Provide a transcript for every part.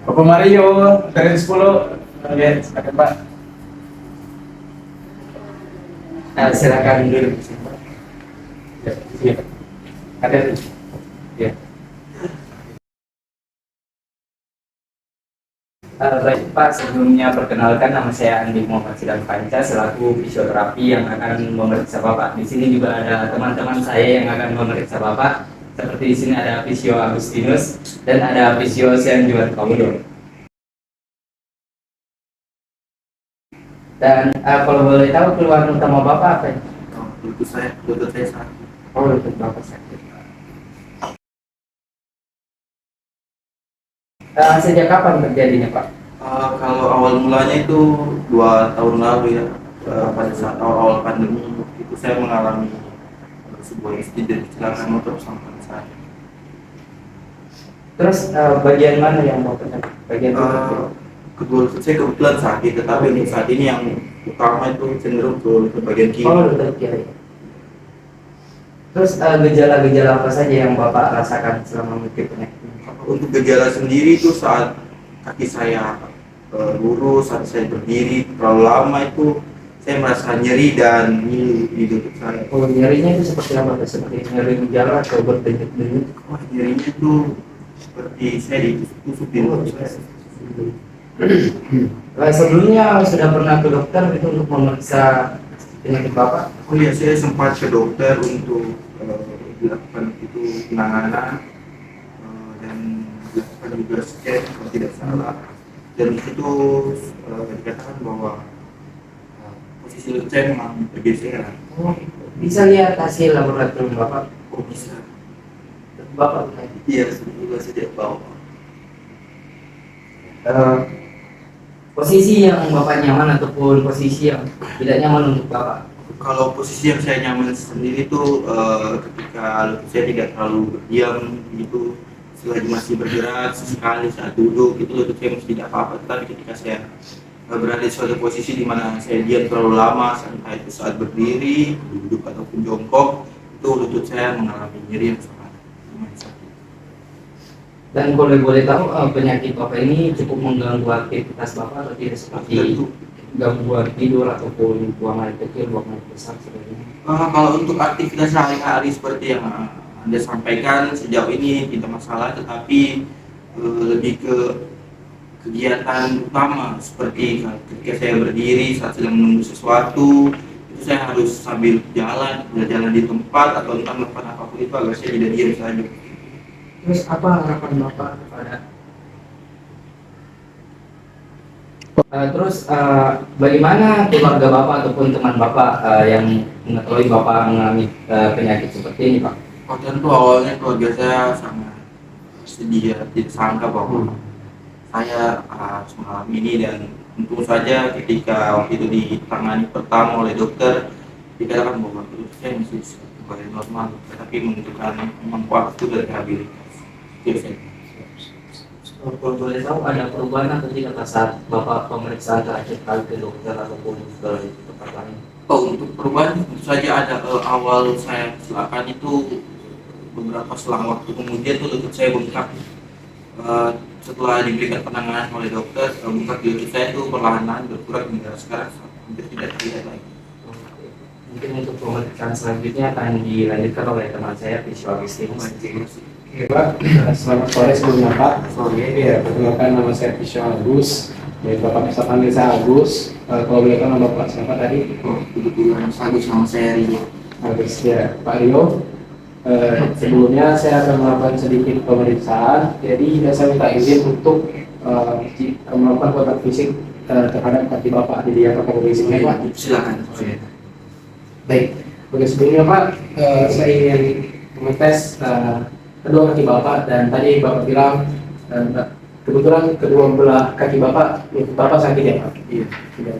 Bapak Mario dari 10. Oke, silakan Pak. Silakan duduk. Ya, iya. Ada. Ya. Baik Pak, sebelumnya perkenalkan nama saya Andi Muhammad Sidang Panca selaku fisioterapi yang akan memeriksa Bapak. Di sini juga ada teman-teman saya yang akan memeriksa Bapak. Seperti di sini ada Fisio Agustinus dan ada Fisio Sianjuan Kaudo. Dan kalau boleh tahu keluhan utama Bapak apa? Lutut saya sakit. Oh, lutut Bapak sakit. Sejak kapan terjadinya Pak? Kalau awal mulanya itu 2 tahun lalu ya, pada saat awal-awal pandemi itu saya mengalami sebuah insiden kecelakaan motor bersama teman saya. Terus bagian mana yang Bapak sakit? Bagian lutut? Kedua lutut saya kebetulan sakit, tetapi untuk saat ini yang utama itu cenderung ke lutut bagian kiri. Oh, lutut kiri. Terus gejala-gejala apa saja yang Bapak rasakan selama mengikuti penyakit ini? Untuk gejala sendiri itu saat kaki saya lurus, saat saya berdiri terlalu lama itu saya merasa nyeri dan ngilu di lutut saya. Oh, nyerinya itu seperti apa? Seperti nyeri gejala atau berdenyut-denyut? Wah, nyerinya itu seperti saya ditusuk di lutut saya. Sebelumnya sudah pernah ke dokter itu untuk memeriksa penyakit Bapak? Oh iya, saya sempat ke dokter untuk dilakukan itu penanganan dan dilakukan juga scan kalau tidak salah. Dan di situ dikatakan bahwa posisi lutut saya memang bergeseran. Oh, bisa lihat hasil laboratorium Bapak? Oh bisa? Bapak pernah? Iya, sebetulnya sejak bawah. Posisi yang Bapak nyaman ataupun posisi yang tidak nyaman untuk Bapak? Kalau posisi yang saya nyaman sendiri itu ketika lutut saya tidak terlalu berdiam gitu, selagi masih bergerak sesekali saat duduk itu lutut saya masih tidak apa-apa. Tapi ketika saya berada di suatu posisi di mana saya diam terlalu lama, entah itu saat berdiri, duduk ataupun jongkok, itu lutut saya mengalami nyeri yang sangat lumayan sakit. Dan kalau boleh tahu penyakit Bapak ini cukup mengganggu aktivitas Bapak atau tidak, seperti gangguan tidur ataupun buang air kecil, buang air besar sebagainya? Kalau untuk aktivitas sehari-hari seperti yang Anda sampaikan sejauh ini tidak masalah, tetapi lebih ke kegiatan utama seperti ketika saya berdiri saat sedang menunggu sesuatu itu saya harus sambil jalan di tempat atau entah melakukan apapun itu agar saya tidak diam saja. Terus apa harapan Bapak kepada bagaimana keluarga Bapak ataupun teman Bapak yang mengetahui Bapak mengalami penyakit seperti ini Pak? Oh, tentu awalnya keluarga saya sangat sedih ya, tidak sangka bahwa saya harus mengalami ini, dan untung saja ketika waktu itu ditangani pertama oleh dokter dikatakan bahwa saya masih kembali normal, tetapi membutuhkan memang waktu dan rehabilitasi. Itu saja. Kalau boleh tahu ada perubahan atau tidak saat Bapak pemeriksaan terakhir kali ke dokter ataupun ke tempat lain? Oh, untuk perubahan tentu saja ada. Awal saya kecelakaan itu beberapa selang waktu kemudian tuh lutut saya bengkak. Setelah diberikan penanganan oleh dokter, bengkak di lutut saya itu perlahan-lahan berkurang hingga sekarang hampir tidak terlihat lagi. Mungkin untuk pemeriksaan selanjutnya akan dilanjutkan oleh teman saya, Fisio Agustinus. Oke Pak, selamat sore sebelumnya Pak. Sore. Iya, perkenalkan nama saya Fisio Agus. Ya, Bapak bisa panggil saya Agus. Kalau boleh tahu nama Bapak siapa tadi? Oh, kebetulan Agus nama saya Rio. Agus ya, Pak Rio. Sebelumnya saya akan melakukan sedikit pemeriksaan. Jadi saya minta izin untuk melakukan kontak fisik terhadap kaki Bapak. Jadi apakah boleh izinnya Pak? Silakan. Baik, oke sebelumnya Pak, saya ingin mengetes kedua kaki Bapak, dan tadi Bapak bilang kebetulan kedua belah kaki Bapak sakit ya Pak? Iya.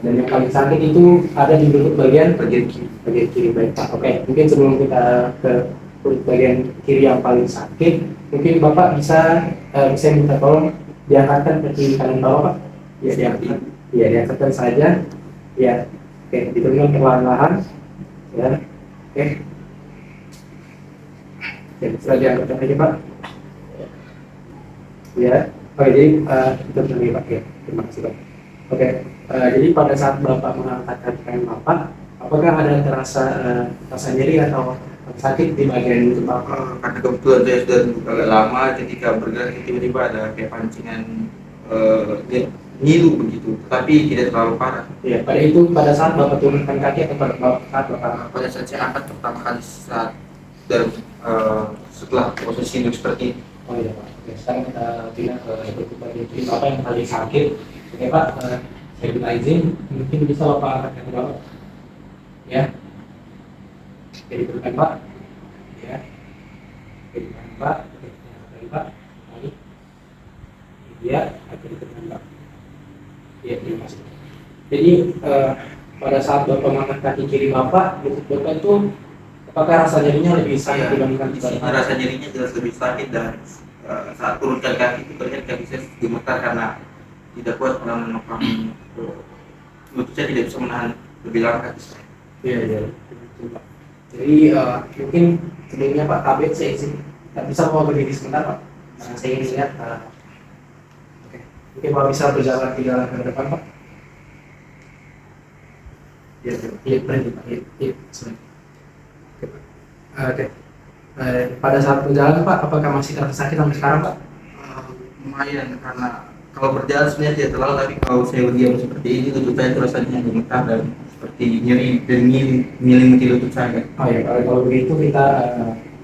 Dan yang paling sakit itu ada di lutut bagian kiri. Bagian kiri, baik Pak. Oke, mungkin sebelum kita ke lutut bagian kiri yang paling sakit, mungkin Bapak bisa minta tolong diangkatkan kaki kanan Bapak Pak? Ya, diangkat. Ya, diangkatkan saja. Ya, oke, diturunan perlahan-lahan. Ya, oke. Oke, sudah diangkat aja Pak. Ya, Oke, jadi kita dulu Pak ya. Terima kasih Pak. Oke, jadi pada saat Bapak mengangkat kaki kanan Bapak, apakah ada terasa rasa nyeri atau sakit di bagian lutut Bapak? Karena kebetulan saya sudah agak lama ketika bergerak tiba-tiba ada kayak pancingan ngilu begitu, tapi tidak terlalu parah. Iya, pada saat Bapak turunkan kaki atau saat Bapak Pada saat saya angkat pertama kali saat dan setelah posisi duduk seperti ini. Oh iya Pak. Oke, sekarang kita pindah ke berikut bagian kiri Bapak yang paling sakit. Oke Pak, saya minta izin, mungkin bisa Bapak angkat kaki Bapak. Ya. Jadi berikan Pak. Ya. Berikan Pak. Berikan Pak. Mari. Iya, berikan Pak. Iya, terima kasih. Jadi pada saat Bapak mengangkat kaki kiri Bapak, lutut Bapak itu apakah rasa nyerinya lebih sakit dibandingkan Di sini rasa nyerinya jelas lebih sakit dan saat turunkan kaki itu terlihat kaki saya gemetar karena tidak kuat menopang lutut saya tidak bisa menahan lebih lama kaki saya. Iya, iya. Jadi mungkin sebelumnya Pak Kabit saya izin bisa mau berdiri sebentar Pak. Saya ingin lihat. Oke, mungkin Pak bisa berjalan ke depan Pak. Iya, iya, berhenti Pak. Iya, sebentar. Oke, Pak. Oke. Pada saat berjalan Pak, apakah masih terasa sakit sampai sekarang Pak? Lumayan karena kalau berjalan sebenarnya tidak terlalu, tapi kalau saya berdiam seperti ini lutut saya itu rasanya gemetar dan seperti nyeri dan nyelimuti lutut saya. Oh ya, kalau begitu kita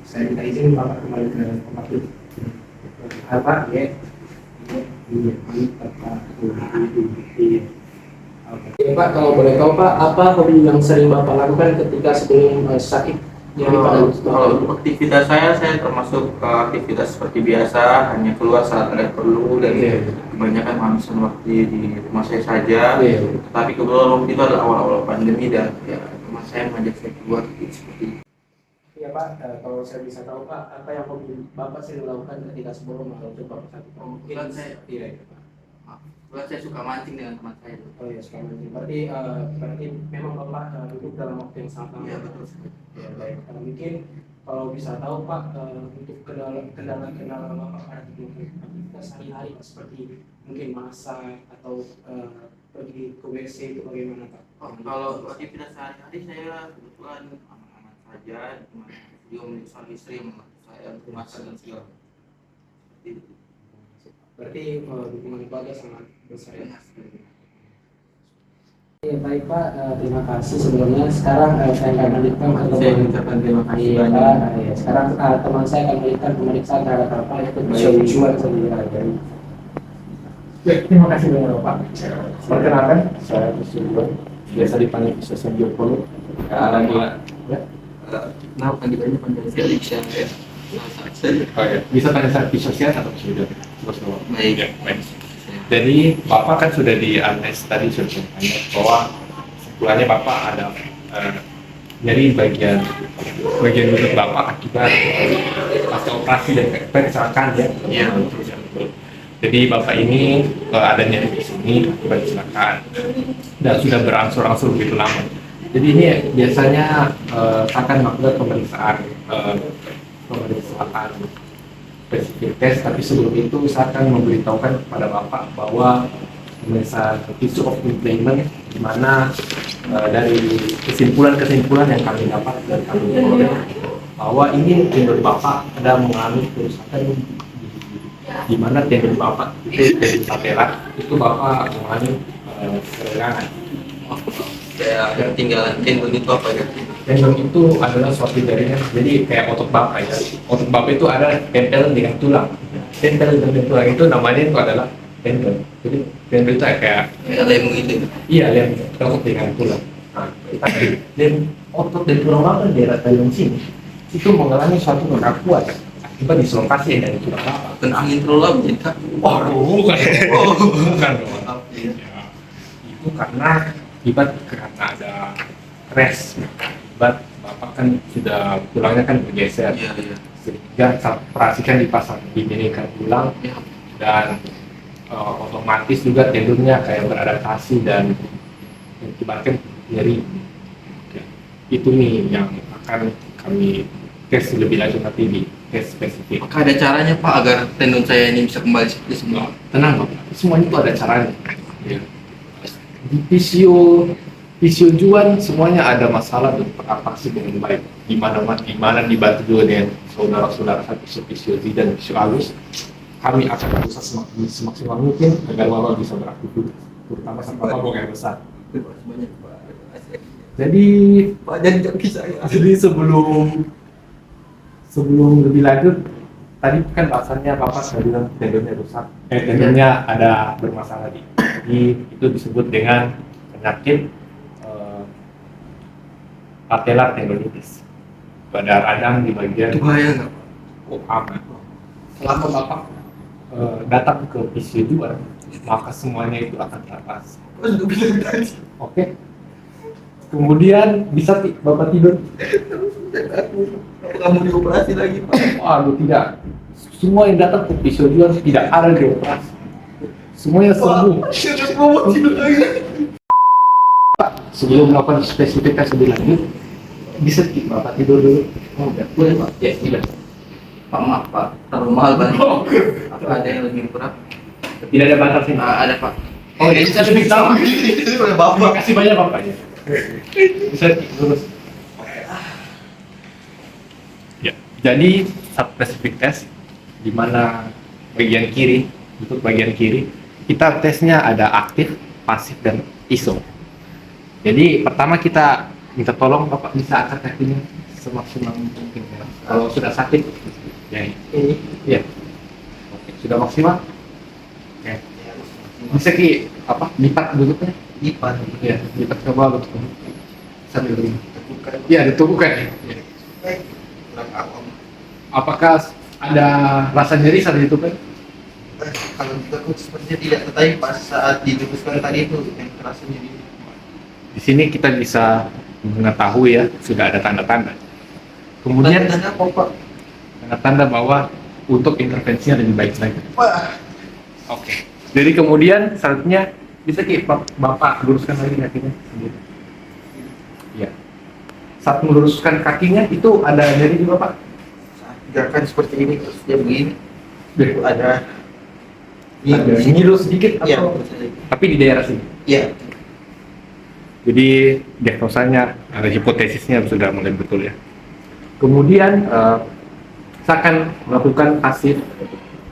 saya minta izin Bapak kembali ke tempat duduk. Apa? Ya. Iya, mantap Pak. Iya. Oke. Ya, Pak, kalau boleh tahu Pak, apa hobi yang sering Bapak lakukan ketika sebelum sakit? Jadi pada Kalau untuk aktivitas saya termasuk aktivitas seperti biasa, hanya keluar saat ada perlu dan kebanyakan menghabiskan waktu di rumah saya saja. Tapi kebetulan waktu itu adalah awal-awal pandemi dan ya teman saya mengajak saya keluar seperti itu. Iya Pak, kalau saya bisa tahu Pak, apa yang hobi Bapak sering lakukan ketika sebelum Bapak sakit? Kebetulan saya kebetulan saya suka mancing dengan teman saya. Oh iya, suka mancing. Berarti memang Bapak hidup dalam waktu yang sangat lama. Iya betul. Ya, baik. Mungkin kalau bisa tahu Pak, untuk kendala-kendala Bapak pada aktivitas sehari-hari seperti mungkin masak atau pergi ke WC itu bagaimana Pak? Kalau aktivitas sehari-hari saya kebetulan aman-aman saja, cuma juga menyusul istri yang membantu saya untuk masak dan segala. Seperti itu. Berarti dukungan keluarga sangat besar ya. Ya, baik Pak, terima kasih sebelumnya. Sekarang saya akan melanjutkan Saya mengucapkan terima kasih Iya, banyak. Pak. Ya, sekarang teman saya akan melanjutkan pemeriksaan terhadap Bapak yaitu cuma sendiri aja. Baik, terima kasih banyak Pak. Perkenalkan, saya Kusubro, biasa dipanggil Kusubro Jopolo. Alhamdulillah. Ya. Nah, panggilannya panggil saya Alicia ya. Oh ya, bisa tanya saya sosial atau sudah? Baik. Ya, baik. Jadi Bapak kan sudah di analisis tadi sudah tanya bahwa kesimpulannya Bapak ada nyeri bagian lutut Bapak akibat pasca operasi dan kecelakaan ya. Iya betul. Jadi Bapak ini ada nyeri di sini akibat kecelakaan dan sudah berangsur-angsur begitu lama. Jadi ini biasanya akan melakukan pemeriksaan spesifik tes, tapi sebelum itu saya akan memberitahukan kepada Bapak bahwa pemeriksaan tissue of inflammation di mana dari kesimpulan-kesimpulan yang kami dapat dan kami peroleh bahwa ini tendon Bapak ada mengalami kerusakan di mana tendon Bapak itu dari patella itu Bapak mengalami keregangan. Kayak ketinggalan tendon itu apa ya? Tendon itu adalah suatu jaringan, jadi kayak otot Bapak ya. Otot Bapak itu ada tempel dengan tulang. Tempel dengan tulang itu namanya itu adalah tendon. Jadi tendon itu kayak Lem gitu. iya lem otot dengan tulang. Nah, tapi lem otot dan tulang Bapak di daerah tendon sini itu mengalami suatu kekakuan akibat dislokasi dari tulang Bapak. Kena angin terlalu lama jadi kaku. Bukan. Bukan. Maaf, ya. Ya, itu karena ada rest. Akibat Bapak kan sudah tulangnya kan bergeser, Iya. sehingga saat operasikan dipasang diberikan tulang Ya. dan otomatis juga tendonnya kayak beradaptasi dan mengakibatkan nyeri. Oke. Itu nih yang akan kami tes lebih lanjut nanti di case spesifik. Apakah ada caranya Pak agar tendon saya ini bisa kembali seperti semula? Tenang Bapak, semuanya itu ada caranya. Ya. Di visio juan semuanya ada masalah dan teratasi dengan baik. Di mana dibantu juga dengan saudara-saudara satu visio dan visio halus, kami akan berusaha semaksimal mungkin agar Bapak bisa beraktivitas, terutama sama Bapak buang air besar. Terima kasih banyak Pak. Jadi Pak jadi kaki saya. sebelum lebih lanjut, tadi kan bahasanya Bapak sudah bilang tendonnya rusak, tendonnya ada bermasalah itu disebut dengan penyakit patellar tendonitis. Pada radang di bagian Itu bahaya nggak Pak? aman. Selama Bapak datang ke visio juan, maka semuanya itu akan teratasi. Pak sudah bilang tadi. Oke. Kemudian bisa Bapak tidur. Apakah mau dioperasi lagi Pak? Aduh tidak. Semua yang datang ke visio juan tidak ada dioperasi. Semuanya sembuh. Terus mau tidur lagi. Sebelum melakukan spesifikasi lebih lanjut, bisa Bapak tidur dulu. Oh, boleh Pak? Ya, tidak. Pak maaf Pak, terlalu mahal banget. Apa ada yang lebih murah? Tidak ada batas ini. Ada Pak. Oh, ya, bisa lebih tahu. Itu oleh Terima Bapak. kasih banyak Bapak. Bisa lurus. Ya, jadi sub specific test di mana bagian kiri, untuk bagian kiri, kita tesnya ada aktif, pasif, dan iso. Jadi pertama kita minta tolong Bapak bisa angkat kakinya semaksimal mungkin. Ya. Kalau sudah sakit, ya ini, ya. Oke, sudah maksimal. Oke. Bisa lipat bentuknya. Lipat. Ya, lipat ke bawah bentuknya. Sambil begini. Bukan. Ya, diteguhkan. Ya. Kurang awam. Apakah ada rasa nyeri saat diteguhkan? Kalau ditekuk sepertinya tidak, tetapi pas saat dihembuskan tadi itu yang terasa jadi. Di sini kita bisa mengetahui ya, sudah ada tanda-tanda. Kemudian Tanda apa Pak? tanda-tanda bahwa untuk intervensinya lebih baik lagi. Wah. Oke. Jadi kemudian selanjutnya bisa Bapak luruskan lagi kakinya sendiri. Iya. Saat meluruskan kakinya itu ada nyeri juga Pak? Saat gerakan seperti ini terus dia begini. Itu Ada ngilu sedikit Iya, atau tapi di daerah sini. Iya. Jadi diagnosanya, hipotesisnya sudah mulai betul ya. Kemudian saya akan melakukan pasif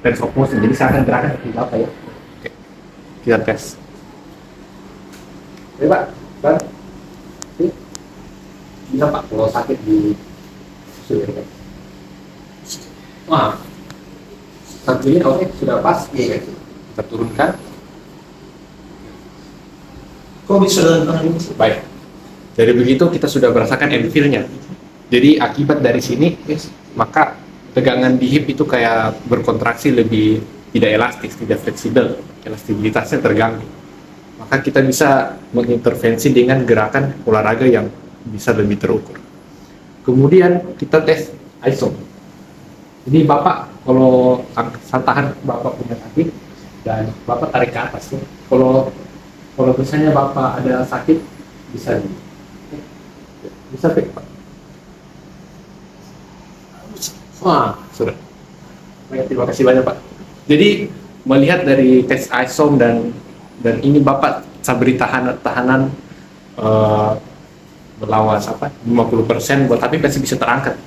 range of motion. Jadi saya akan gerakan seperti apa ya? Oke. Kita tes. Oke Pak, Pak. Oke. Bisa Pak kalau sakit di sudah. Wah. Satu ini oke sudah pas. Iya. Kita turunkan. Kok bisa dalam ini? Baik. Dari begitu kita sudah merasakan end feel-nya. Jadi akibat dari sini, maka tegangan di hip itu kayak berkontraksi lebih tidak elastis, tidak fleksibel, elastisitasnya terganggu. Maka kita bisa mengintervensi dengan gerakan olahraga yang bisa lebih terukur. Kemudian kita tes iso. Jadi Bapak kalau tahan Bapak punya kaki dan Bapak tarik ke atas ya. Kalau misalnya Bapak ada sakit bisa Pak. Wah, sudah. Baik, terima kasih banyak Pak. Jadi melihat dari tes ISOM dan ini Bapak saya beri tahanan melawan 50% buat tapi masih bisa terangkat.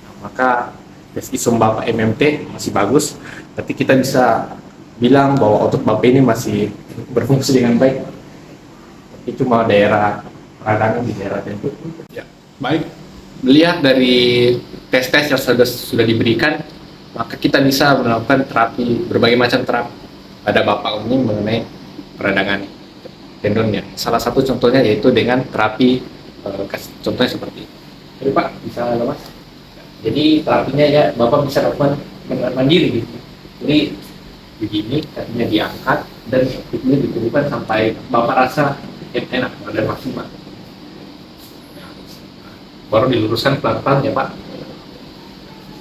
Nah, maka tes ISOM Bapak MMT masih bagus. Berarti kita bisa bilang bahwa otot Bapak ini masih berfungsi dengan baik. Itu cuma daerah radangan di daerah tentu. Ya, baik. Melihat dari tes-tes yang sudah diberikan, maka kita bisa melakukan terapi, berbagai macam terapi pada Bapak ini mengenai peradangan tendonnya. Salah satu contohnya yaitu dengan terapi, contohnya seperti ini. Jadi Pak, bisa lemas? Jadi terapinya ya Bapak bisa lakukan mandiri gitu. Jadi begini, kakinya diangkat dan kakinya diturunkan sampai Bapak rasa enak dan maksimal. Baru diluruskan pelan-pelan ya Pak.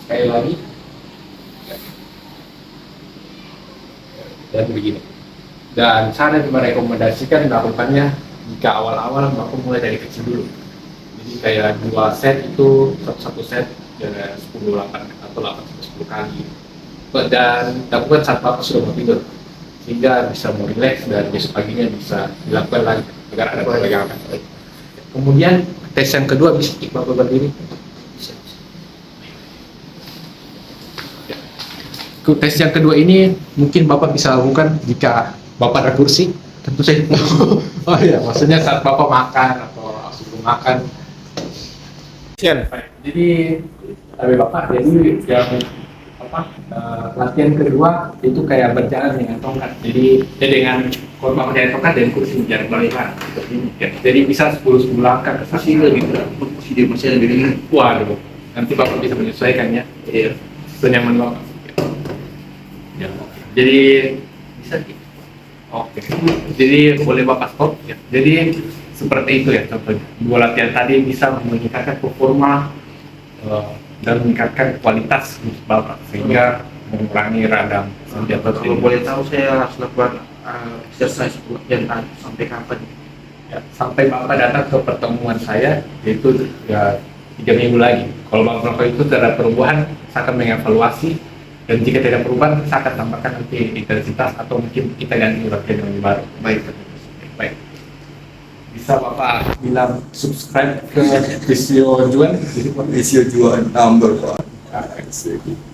Sekali lagi. Dan begini. Dan saya merekomendasikan melakukannya jika awal-awal Bapak mulai dari kecil dulu. Jadi kayak 2 set itu satu set dari 10 8 atau atau 8 sampai 10 kali. Dan lakukan saat Bapak sudah mau tidur, sehingga bisa mau rileks dan besok paginya bisa dilakukan lagi agar ada peregangan. Kemudian tes yang kedua, bisa Bapak berdiri. Ya. Tes yang kedua ini mungkin Bapak bisa lakukan jika Bapak ada kursi, tentu saja. Oh iya, maksudnya saat Bapak makan atau sebelum makan. Jadi tapi Bapak, jadi yang latihan kedua itu kayak berjalan dengan tongkat. Jadi dengan kalau Bapak dengan tongkat dan kursi jangan berlebihan. Jadi bisa 10 langkah ke Masih sana. lebih berat, masih dia masih lebih ringan. Waduh, nanti Bapak bisa menyesuaikan ya. Iya. Senyaman Bapak. Ya. Jadi Bisa gitu. oke. Jadi boleh Bapak stop ya. Jadi seperti itu ya contohnya. Dua latihan tadi bisa meningkatkan performa dan meningkatkan kualitas Bapak sehingga mengurangi radang senjata. Kalau boleh tahu saya harus lakukan exercise latihan tadi sampai kapan? Ya, sampai Bapak datang ke pertemuan saya, yaitu ya 3 minggu lagi. Kalau Bapak melakukan itu tidak ada perubahan, saya akan mengevaluasi, dan jika tidak perubahan, saya akan tambahkan nanti intensitas atau mungkin kita ganti latihan yang lebih baru. Baik. Bisa Bapak bilang subscribe ke Visio Juan? Visio Juan number 1.